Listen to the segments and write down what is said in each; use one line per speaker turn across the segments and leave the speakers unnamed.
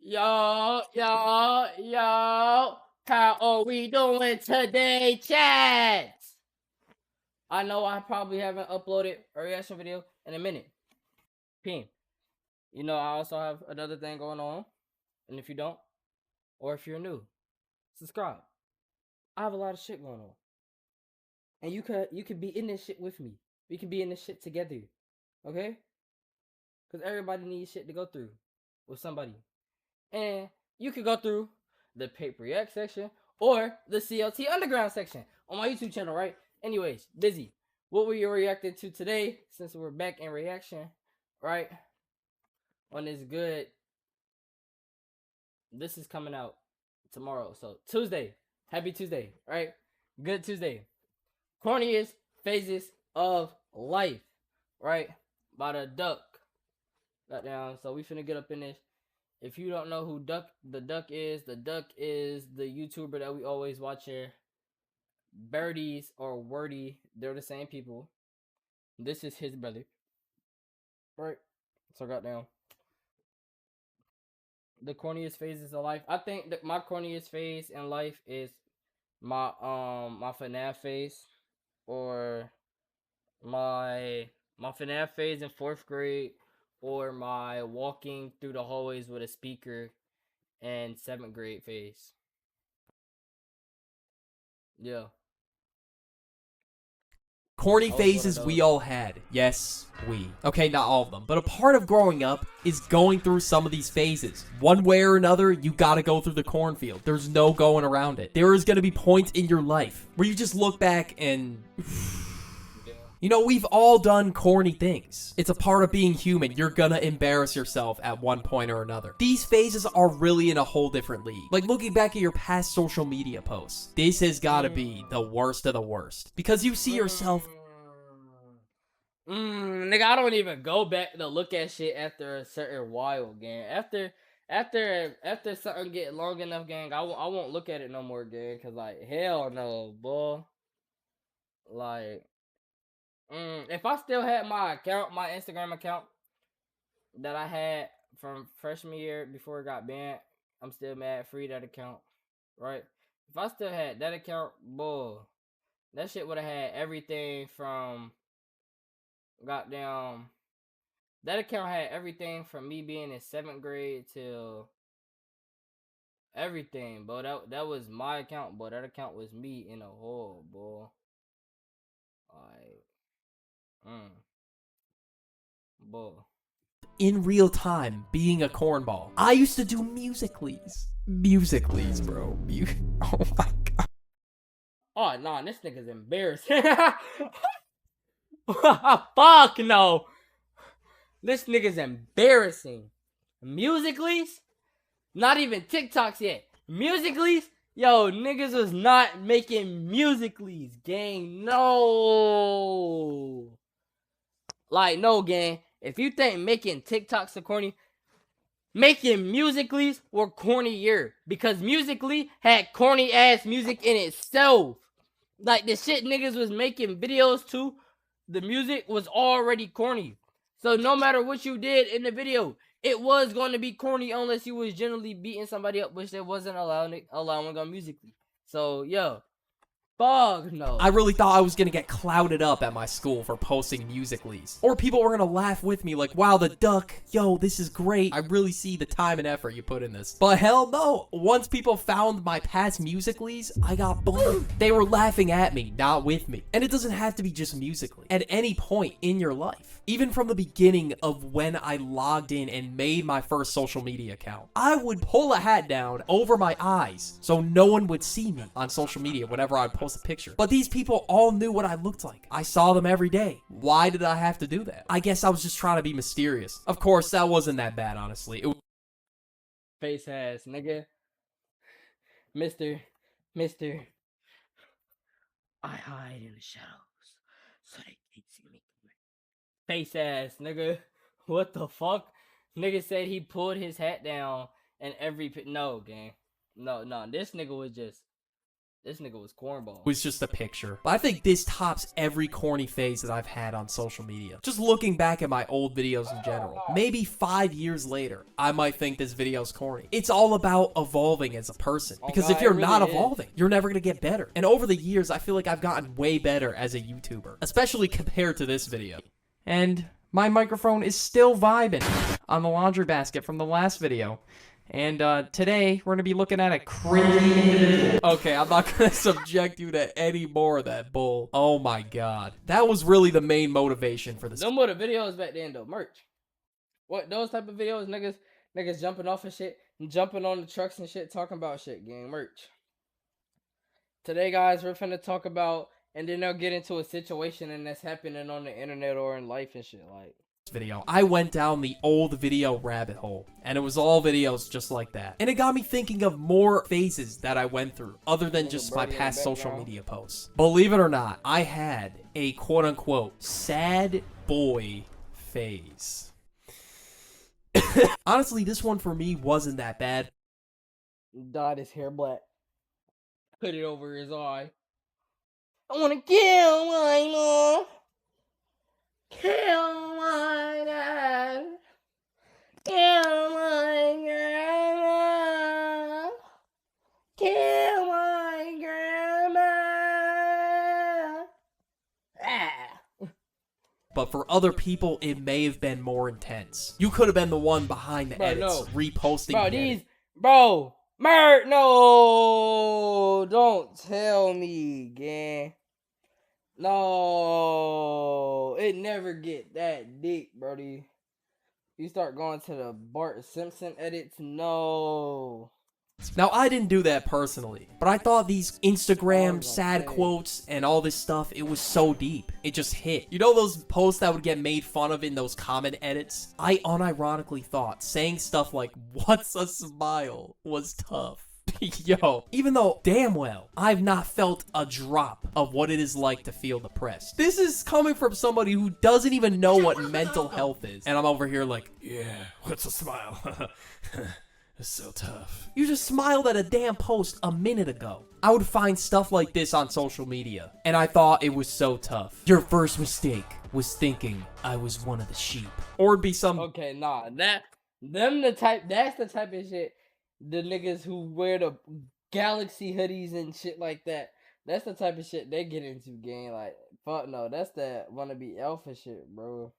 Yo, how are we doing today, chat? I know I probably haven't uploaded a reaction video in a minute. Pim. You know, I also have another thing going on. And if you don't, or if you're new, subscribe. I have a lot of shit going on. And you could be in this shit with me. We can be in this shit together. Okay? Because everybody needs shit to go through with somebody. And you could go through the Pap3 section or the CLT Underground section on my YouTube channel, right? Anyways, busy. What were you reacting to today? Since we're back in reaction, right? On this good. This is coming out tomorrow, so Tuesday. Happy Tuesday, right? Good Tuesday. Corniest phases of life, right? By the Duck. Got down. So we finna get up in this. If you don't know who the Duck is the YouTuber that we always watch here. Birdies or Wordy, they're the same people. This is his brother. Right? So got down. The corniest phases of life. I think that my corniest phase in life is my my FNAF phase. Or my FNAF phase in 4th grade, or my walking through the hallways with a speaker and 7th grade phase. Yeah.
Corny phases we all had. Yes, we. Okay, not all of them, but a part of growing up is going through some of these phases. One way or another, you gotta go through the cornfield. There's no going around it. There is gonna be points in your life where you just look back and... You know, we've all done corny things. It's a part of being human. You're gonna embarrass yourself at one point or another. These phases are really in a whole different league. Like looking back at your past social media posts. This has gotta be the worst of the worst. Because you see yourself...
Nigga, I don't even go back to look at shit after a certain while, gang. After something get long enough, gang, I won't look at it no more, gang. Cause like, hell no, boy. Like... if I still had my account, my Instagram account that I had from freshman year before it got banned, I'm still mad. Free that account, right? If I still had that account, boy, that shit would have had everything from goddamn. That account had everything from me being in 7th grade till everything, boy. That was my account, boy. That account was me in a hole, boy. Like, boy.
In real time, being a cornball. I used to do musicallys. Musicallys, bro. Oh my god.
Oh, nah, this nigga's embarrassing. Fuck no. This nigga's embarrassing. Musicallys? Not even TikToks yet. Musicallys? Yo, niggas was not making musicallys, gang. No. Like, no, gang. If you think making TikToks are corny, making musicallys were cornier. Because Musical.ly had corny ass music in itself. Like, the shit niggas was making videos to, the music was already corny. So no matter what you did in the video, it was going to be corny unless you was generally beating somebody up, which they wasn't allowing on Musical.ly. So, yo. Fuck no.
I really thought I was gonna get clouded up at my school for posting musicallys. Or people were gonna laugh with me like, wow, the Duck, yo, this is great. I really see the time and effort you put in this. But hell no. Once people found my past musicallys, I got boomed. They were laughing at me, not with me. And it doesn't have to be just Musical.ly. At any point in your life. Even from the beginning of when I logged in and made my first social media account, I would pull a hat down over my eyes so no one would see me on social media whenever I'd post a picture. But these people all knew what I looked like. I saw them every day. Why did I have to do that? I guess I was just trying to be mysterious. Of course, that wasn't that bad, honestly.
Face ass, nigga. Mister, I hide in the shadows so they can't see me. Face ass, nigga. What the fuck? Nigga said he pulled his hat down and no, gang. No, this nigga was just This nigga was cornball.
Was just a picture. But I think this tops every corny phase that I've had on social media. Just looking back at my old videos in general. Maybe 5 years later, I might think this video's corny. It's all about evolving as a person. Because if you're not evolving, you're never gonna get better. And over the years, I feel like I've gotten way better as a YouTuber. Especially compared to this video. And my microphone is still vibing on the laundry basket from the last video. And today, we're going to be looking at a cringy individual. Okay, I'm not going to subject you to any more of that bull. Oh my god. That was really the main motivation for this.
No more the videos back then, though. Merch. What, those type of videos, niggas jumping off of shit, and jumping on the trucks and shit, talking about shit, gang. Merch. Today, guys, we're finna talk about, and then they'll get into a situation and that's happening on the internet or in life and shit, like.
Video. I went down the old video rabbit hole, and it was all videos just like that. And it got me thinking of more phases that I went through, other than just my past social media posts. Believe it or not, I had a quote-unquote sad boy phase. Honestly, this one for me wasn't that bad.
Dyed his hair black. Put it over his eye. I wanna kill my mom. Kill my dad. Kill my grandma. Kill my grandma. Ah.
But for other people, it may have been more intense. You could have been the one behind the edits, reposting.
No, don't tell me, gang. No, it never get that deep, brody. You start going to the Bart Simpson edits, no.
Now, I didn't do that personally, but I thought these Instagram sad quotes and all this stuff, it was so deep. It just hit. You know those posts that would get made fun of in those comment edits? I unironically thought saying stuff like, "What's a smile?" was tough. Yo, even though damn well I've not felt a drop of what it is like to feel depressed. This is coming from somebody who doesn't even know what mental health is. And I'm over here like, yeah, what's a smile? It's so tough. You just smiled at a damn post a minute ago. I would find stuff like this on social media, and I thought it was so tough. Your first mistake was thinking I was one of the sheep. Or it'd be some...
Okay, nah, that's the type of shit. The niggas who wear the Galaxy hoodies and shit like that. That's the type of shit they get into, gang. Like, fuck no, that's that wannabe alpha shit, bro.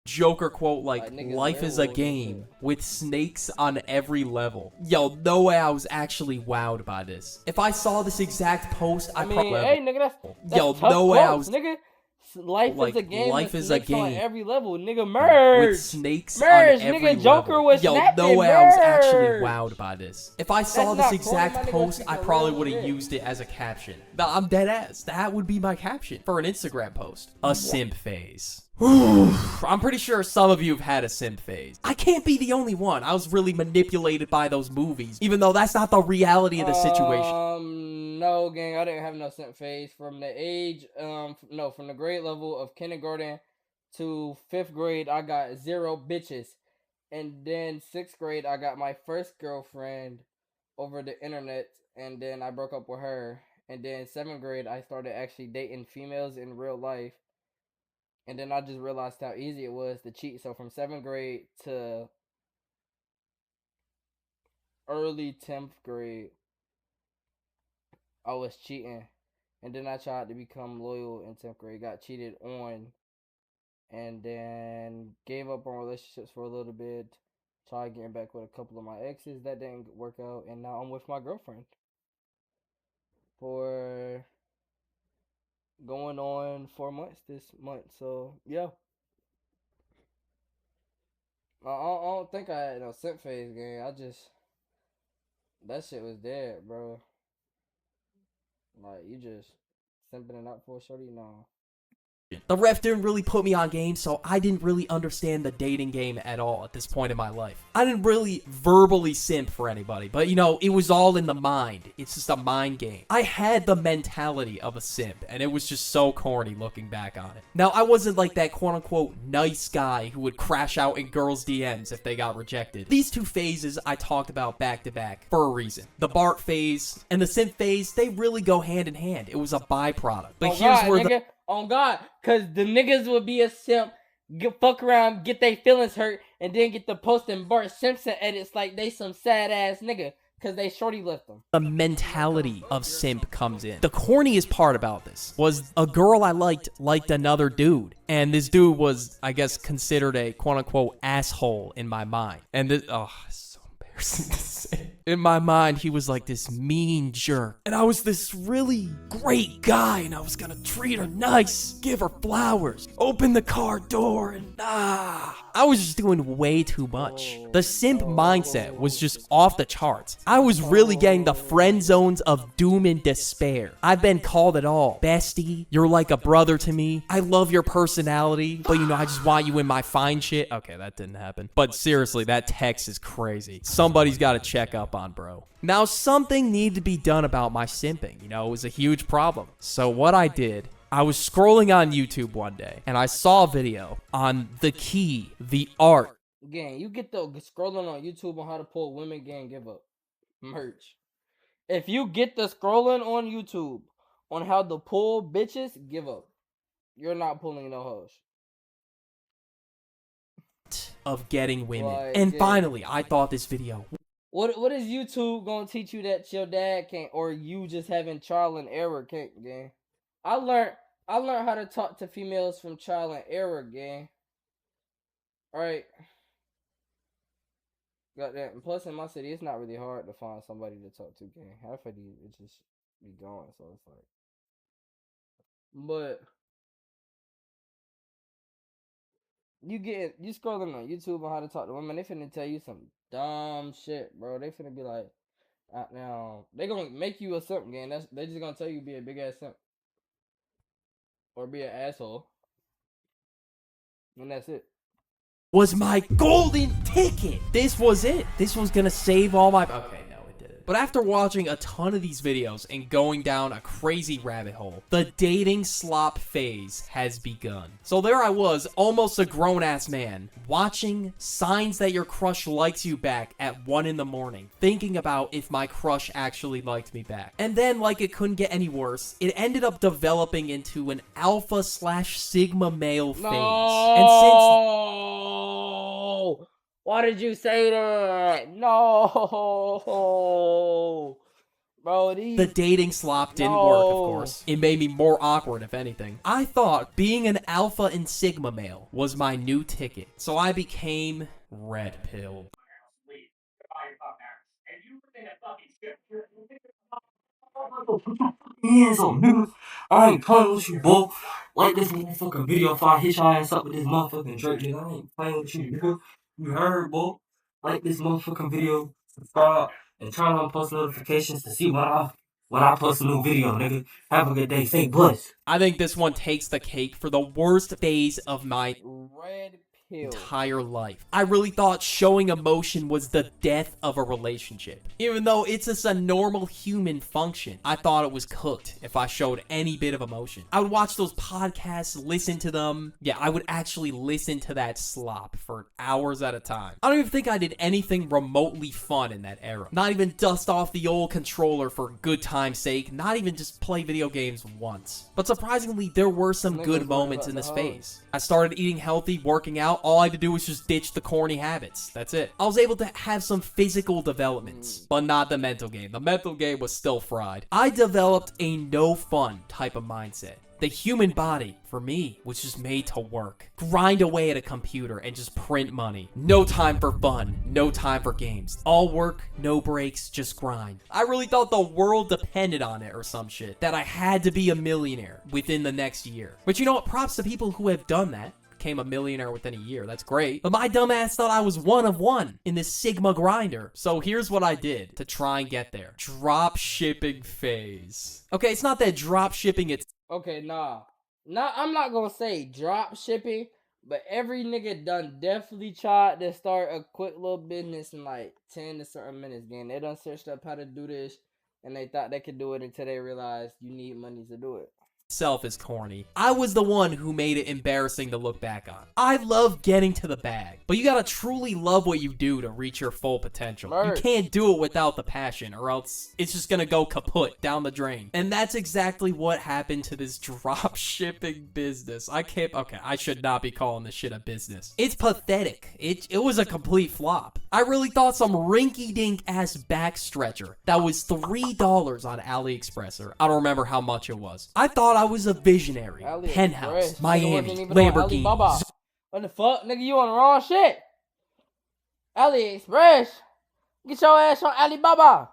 Joker quote like life is a game with snakes on every level. Yo, no way I was actually wowed by this. If I saw this exact post, I mean,
hey, nigga, that's
yo, no way I was...
Nigga. Life is a game.
Life is a game
on every level, nigga. Merge
with snakes on every
nigga. Joker
level.
was
Yo, no way I was actually wowed by this. If I saw this exact post, I probably would have used it as a caption. No, I'm dead ass. That would be my caption for an Instagram post. A simp phase. I'm pretty sure some of you have had a simp phase. I can't be the only one. I was really manipulated by those movies, even though that's not the reality of the situation.
No, gang, I didn't have no simp phase. From the age, from the grade level of kindergarten to 5th grade, I got 0 bitches. And then 6th grade, I got my first girlfriend over the internet, and then I broke up with her. And then 7th grade, I started actually dating females in real life. And then I just realized how easy it was to cheat. So from 7th grade to early 10th grade, I was cheating. And then I tried to become loyal in 10th grade, got cheated on, and then gave up on relationships for a little bit, tried getting back with a couple of my exes. That didn't work out, and now I'm with my girlfriend for going on 4 months this month. So yeah, I don't think I had no simp phase, gang. That shit was dead, bro. Like, you just simping it out for a shorty? No.
The ref didn't really put me on game, so I didn't really understand the dating game at all at this point in my life. I didn't really verbally simp for anybody, but you know, it was all in the mind. It's just a mind game. I had the mentality of a simp, and it was just so corny looking back on it. Now, I wasn't like that quote-unquote nice guy who would crash out in girls' DMs if they got rejected. These two phases I talked about back-to-back for a reason. The Bart phase and the simp phase, they really go hand in hand. It was a byproduct. But here's where
nigga. On God, cause the niggas would be a simp, fuck around, get their feelings hurt, and then get the posting Bart Simpson edits like they some sad ass nigga, cause they shorty left them.
The mentality of simp comes in. The corniest part about this was a girl I liked another dude, and this dude was, I guess, considered a quote-unquote asshole in my mind. And this, oh, it's so embarrassing to say. In my mind, he was like this mean jerk. And I was this really great guy, and I was gonna treat her nice, give her flowers, open the car door, and I was just doing way too much. The simp mindset was just off the charts. I was really getting the friend zones of doom and despair. I've been called it all. Bestie, you're like a brother to me. I love your personality, but you know, I just want you in my fine shit. Okay, that didn't happen. But seriously, that text is crazy. Somebody's gotta check up on bro. Now, something needed to be done about my simping. You know, it was a huge problem. So what I did, I was scrolling on YouTube one day, and I saw a video on the key, the art.
Gang, you get the scrolling on YouTube on how to pull women, gang, give up. Merch. If you get the scrolling on YouTube on how to pull bitches, give up. You're not pulling no hoes.
Of getting women.
Like,
and finally, I thought this video.
What is YouTube gonna teach you that your dad can't, or you just having trial and error can't, gang? I learned how to talk to females from trial and error, gang. Alright. Got that. And plus, in my city, it's not really hard to find somebody to talk to, gang. Half of these, it just be gone, so it's like. But you scrolling on YouTube on how to talk to women, they finna tell you some dumb shit, bro. They finna be like, now they gonna make you a simp, gang. They just gonna tell you be a big ass simp or be an asshole, and that's it.
Was my golden ticket. This was it. This was gonna save all my. Okay, no, it didn't. But after watching a ton of these videos and going down a crazy rabbit hole, the dating slop phase has begun. So there I was, almost a grown-ass man, watching signs that your crush likes you back at 1 in the morning, thinking about if my crush actually liked me back. And then, like it couldn't get any worse, it ended up developing into an alpha/sigma male phase. And since...
Why did you say that? No. Bro,
the dating slop didn't work, of course. It made me more awkward, if anything. I thought being an alpha and sigma male was my new ticket, so I became red pilled.
Hands on, nigga. I ain't playing with you, boy. Like this motherfucking video if I hit your ass up with this motherfucking Drake, nigga. I ain't playing with you, nigga. You heard, boy. Like this motherfucking video, subscribe, and turn on post notifications to see when I post a new video, nigga. Have a good day. Stay blessed.
I think this one takes the cake for the worst phase of my
red pill
entire life. I really thought showing emotion was the death of a relationship. Even though it's just a normal human function, I thought it was cooked if I showed any bit of emotion. I would watch those podcasts, listen to them. Yeah, I would actually listen to that slop for hours at a time. I don't even think I did anything remotely fun in that era. Not even dust off the old controller for good time's sake. Not even just play video games once. But surprisingly, there were some good moments in this phase. I started eating healthy, working out. All I had to do was just ditch the corny habits. That's it. I was able to have some physical developments, but not the mental game. The mental game was still fried. I developed a no fun type of mindset. The human body, for me, was just made to work. Grind away at a computer and just print money. No time for fun. No time for games. All work, no breaks, just grind. I really thought the world depended on it or some shit. That I had to be a millionaire within the next year. But you know what? Props to people who have done that. Became a millionaire within a year. That's great. But my dumbass thought I was one of one in this Sigma grinder. So here's what I did to try and get there. Drop shipping phase. Okay, it's not that drop shipping, it's...
Okay, nah. I'm not gonna say drop shipping, but every nigga done definitely tried to start a quick little business in like 10 to certain minutes. Gang, they done searched up how to do this, and they thought they could do it until they realized you need money to do it.
Self is corny. I was the one who made it embarrassing to look back on. I love getting to the bag, but you gotta truly love what you do to reach your full potential.
Merch.
You can't do it without the passion, or else it's just gonna go kaput down the drain. And that's exactly what happened to this drop shipping business. Okay, I should not be calling this shit a business. It's pathetic. It was a complete flop. I really thought some rinky-dink ass back stretcher that was $3 on AliExpress, or I don't remember how much it was. I thought I was a visionary.
AliExpress.
Penthouse,
Nigga
Miami,
wasn't even on
Lamborghini.
Alibaba. What the fuck, nigga? You on the wrong shit. AliExpress. Get your ass on Alibaba.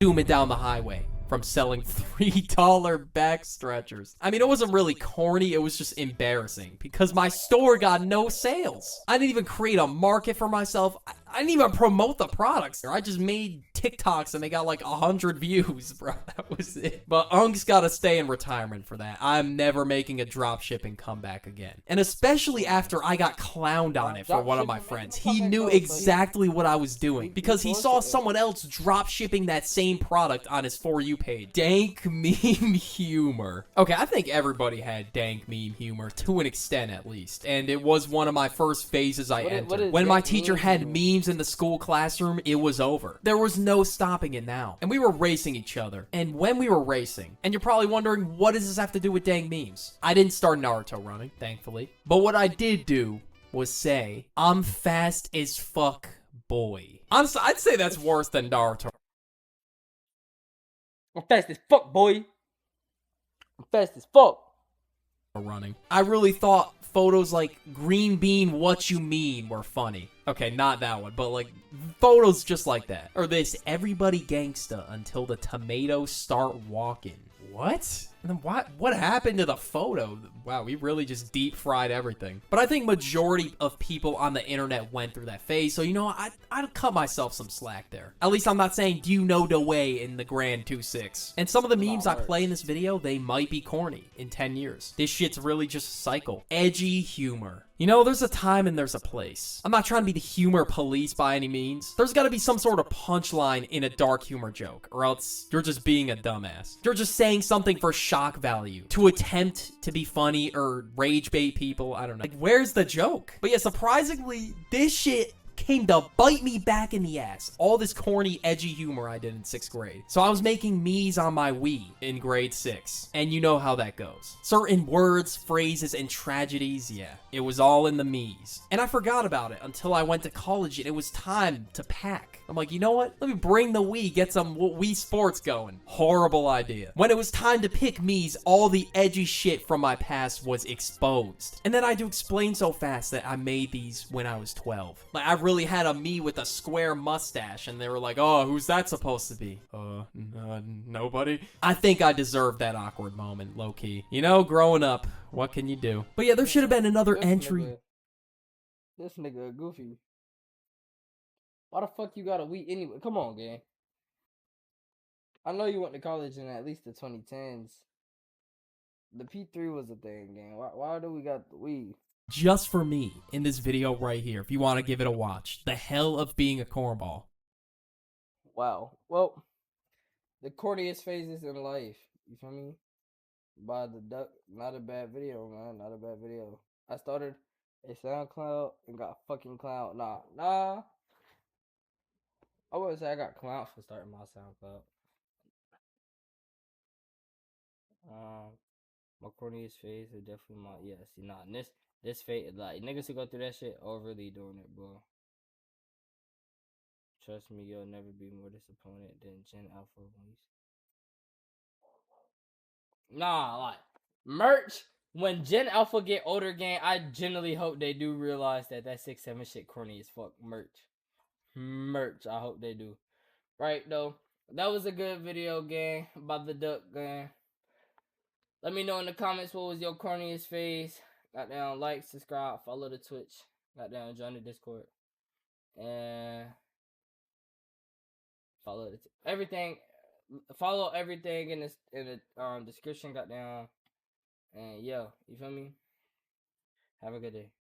Zooming down the highway from selling $3 back stretchers. I mean, it wasn't really corny, it was just embarrassing because my store got no sales. I didn't even create a market for myself. I didn't even promote the products. I just made TikToks and they got like 100 views, bro. That was it. But Unk's gotta stay in retirement for that. I'm never making a drop shipping comeback again. And especially after I got clowned on it for one of my friends. He knew exactly what I was doing because he saw someone else drop shipping that same product on his For You page. Dank meme humor. Okay, I think everybody had dank meme humor to an extent at least. And it was one of my first phases I entered. When my teacher had memes in the school classroom, it was over. There was no stopping it now. And we were racing each other. And when we were racing, and you're probably wondering, what does this have to do with dang memes? I didn't start Naruto running, thankfully. But what I did do was say, I'm fast as fuck, boy. Honestly, I'd say that's worse than Naruto
I'm fast as fuck, boy. I'm fast as fuck.
running. I really thought photos like green bean what you mean were funny. Okay, not that one, but like photos just like that. Or this everybody gangsta until the tomatoes start walking. What? And then what happened to the photo? Wow, we really just deep fried everything. But I think majority of people on the internet went through that phase, so you know, I'd cut myself some slack there. At least I'm not saying, do you know the way in the Grand 2-6. And some of the memes I play in this video, they might be corny in 10 years. This shit's really just a cycle. Edgy humor. You know, there's a time and there's a place. I'm not trying to be the humor police by any means. There's gotta be some sort of punchline in a dark humor joke, or else you're just being a dumbass. You're just saying something for shock value, to attempt to be funny or rage bait people, I don't know. Like, where's the joke? But yeah, surprisingly, this shit came to bite me back in the ass. All this corny, edgy humor I did in 6th grade. So I was making me's on my Wii in grade 6. And you know how that goes. Certain words, phrases, and tragedies, yeah, it was all in the me's. And I forgot about it until I went to college and it was time to pack. I'm like, you know what? Let me bring the Wii, get some Wii Sports going. Horrible idea. When it was time to pick me's, all the edgy shit from my past was exposed. And then I had to explain so fast that I made these when I was 12. Like, I really had a me with a square mustache, and they were like, oh, who's that supposed to be? Nobody? I think I deserved that awkward moment, low-key. You know, growing up, what can you do? But yeah, there should have been another entry.
This nigga goofy. Why the fuck you got a Wii anyway? Come on, gang. I know you went to college in at least the 2010s. The P3 was a thing, gang. Why do we got the Wii?
Just for me, in this video right here, if you want to give it a watch. The hell of being a cornball.
Wow. Well, the corniest phases in life. You feel me? By the duck. Not a bad video, man. Not a bad video. I started a SoundCloud and got fucking clown. Nah. I wouldn't say I got clown for starting my SoundCloud. My corniest phase is definitely my see, nah. This phase, like niggas who go through that shit overly doing it, bro. Trust me, you'll never be more disappointed than Gen Alpha Wings. Nah, like merch. When Gen Alpha get older, gang, I genuinely hope they do realize that 6-7 shit corny as fuck. Merch. I hope they do. Right though, that was a good video, gang, about the duck, gang. Let me know in the comments what was your corniest phase. Goddamn, like, subscribe, follow the Twitch. Goddamn, join the Discord, and follow everything. Follow everything in the description. Goddamn. And yo, you feel me? Have a good day.